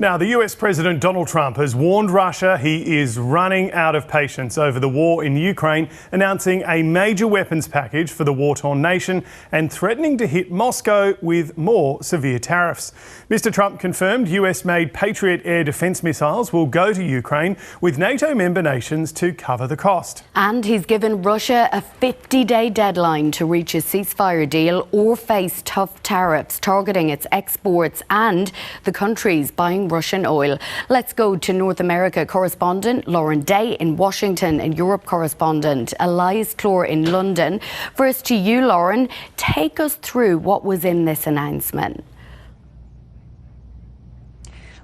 Now, the US President Donald Trump has warned Russia he is running out of patience over the war in Ukraine, announcing a major weapons package for the war-torn nation and threatening to hit Moscow with more severe tariffs. Mr. Trump confirmed US-made Patriot air defence missiles will go to Ukraine, with NATO member nations to cover the cost. And he's given Russia a 50-day deadline to reach a ceasefire deal or face tough tariffs targeting its exports and the countries buying Russian oil. Let's go to North America correspondent Lauren Day in Washington and Europe correspondent Elias Clore in London. First to you, Lauren. Take us through what was in this announcement.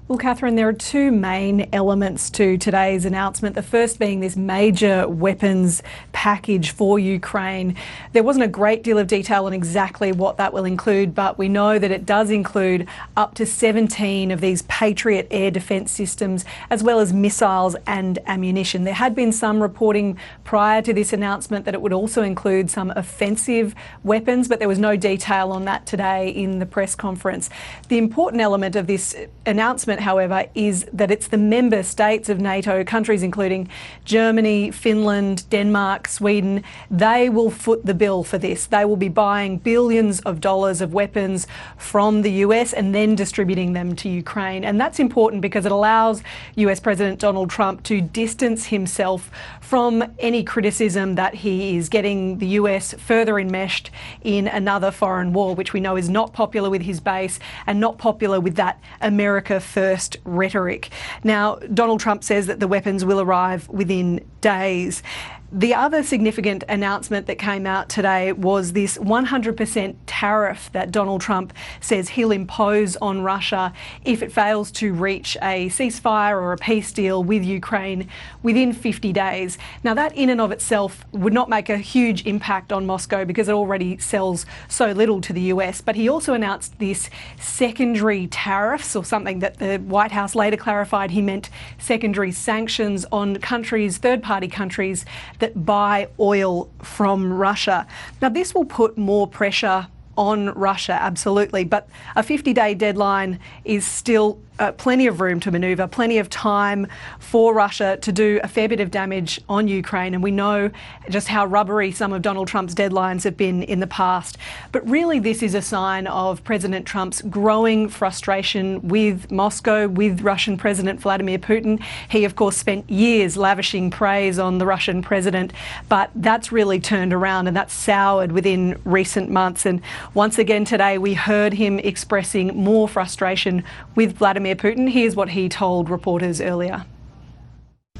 Well, Catherine, there are two main elements to today's announcement. The first being this major weapons package for Ukraine. There wasn't a great deal of detail on exactly what that will include, but we know that it does include up to 17 of these Patriot air defence systems, as well as missiles and ammunition. There had been some reporting prior to this announcement that it would also include some offensive weapons, but there was no detail on that today in the press conference. The important element of this announcement, however, is that it's the member states of NATO, countries including Germany, Finland, Denmark, Sweden. They will foot the bill for this. They will be buying billions of dollars of weapons from the US and then distributing them to Ukraine. And that's important because it allows US President Donald Trump to distance himself from any criticism that he is getting the US further enmeshed in another foreign war, which we know is not popular with his base and not popular with that America first rhetoric. Now, Donald Trump says that the weapons will arrive within days. The other significant announcement that came out today was this 100% tariff that Donald Trump says he'll impose on Russia if it fails to reach a ceasefire or a peace deal with Ukraine within 50 days. Now, that in and of itself would not make a huge impact on Moscow because it already sells so little to the US. But he also announced this secondary tariffs, or something that the White House later clarified he meant secondary sanctions on countries, third-party countries, that buy oil from Russia. Now, this will put more pressure on Russia, absolutely, but a 50-day deadline is still plenty of room to manoeuvre, plenty of time for Russia to do a fair bit of damage on Ukraine. And we know just how rubbery some of Donald Trump's deadlines have been in the past. But really, this is a sign of President Trump's growing frustration with Moscow, with Russian President Vladimir Putin. He, of course, spent years lavishing praise on the Russian president, but that's really turned around and that's soured within recent months. And once again today, we heard him expressing more frustration with Vladimir Putin. Here's what he told reporters earlier.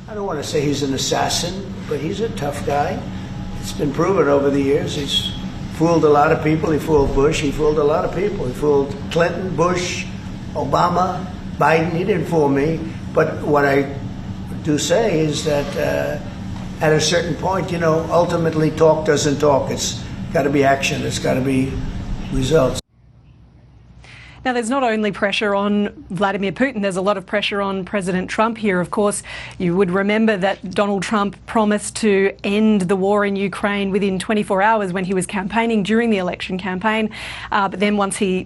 I don't want to say he's an assassin, but he's a tough guy. It's been proven over the years. He's fooled a lot of people. He fooled Bush. He fooled a lot of people. He fooled Clinton, Bush, Obama, Biden. He didn't fool me. But what I do say is that at a certain point, you know, ultimately talk doesn't talk. It's got to be action. It's got to be results. Now, there's not only pressure on Vladimir Putin, there's a lot of pressure on President Trump here. Of course, you would remember that Donald Trump promised to end the war in Ukraine within 24 hours when he was campaigning during the election campaign. But then once he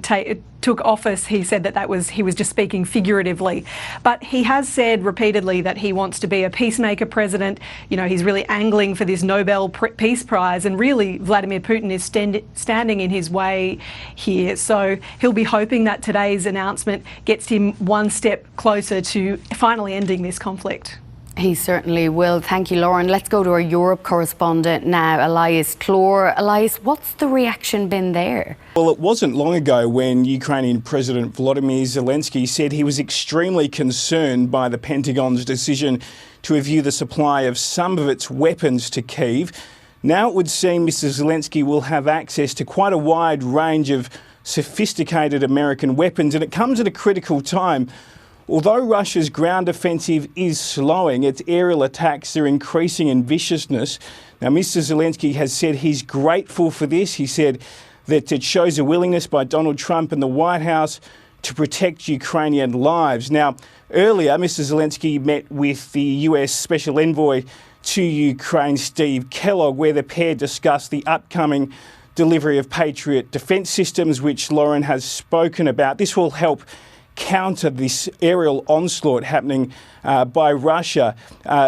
took office, he said that he was just speaking figuratively. But he has said repeatedly that he wants to be a peacemaker president. You know, he's really angling for this Nobel Peace Prize, and really Vladimir Putin is standing in his way here. So he'll be hoping that today's announcement gets him one step closer to finally ending this conflict. He certainly will. Thank you, Lauren. Let's go to our Europe correspondent now, Elias Clore. Elias, what's the reaction been there? Well, it wasn't long ago when Ukrainian President Volodymyr Zelenskyy said he was extremely concerned by the Pentagon's decision to review the supply of some of its weapons to Kyiv. Now it would seem Mr. Zelenskyy will have access to quite a wide range of sophisticated American weapons, and it comes at a critical time. Although Russia's ground offensive is slowing, its aerial attacks are increasing in viciousness. Now, Mr. Zelenskyy has said he's grateful for this. He said that it shows a willingness by Donald Trump and the White House to protect Ukrainian lives. Now, earlier, Mr. Zelenskyy met with the US Special Envoy to Ukraine, Steve Kellogg, where the pair discussed the upcoming delivery of Patriot defence systems, which Lauren has spoken about. This will help counter this aerial onslaught happening by Russia.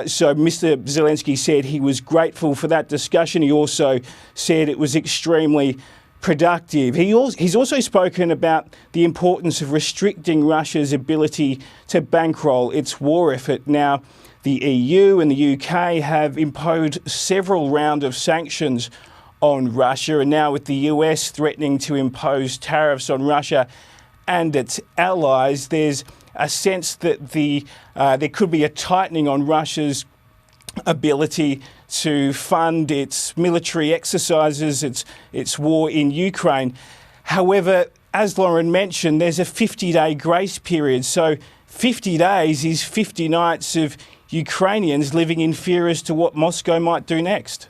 So Mr. Zelenskyy said he was grateful for that discussion. He also said it was extremely productive. He's also spoken about the importance of restricting Russia's ability to bankroll its war effort. Now, the EU and the UK have imposed several rounds of sanctions on Russia, and now with the US threatening to impose tariffs on Russia and its allies, there's a sense that there could be a tightening on Russia's ability to fund its military exercises, its war in Ukraine. However, as Lauren mentioned, there's a 50-day grace period. So 50 days is 50 nights of Ukrainians living in fear as to what Moscow might do next.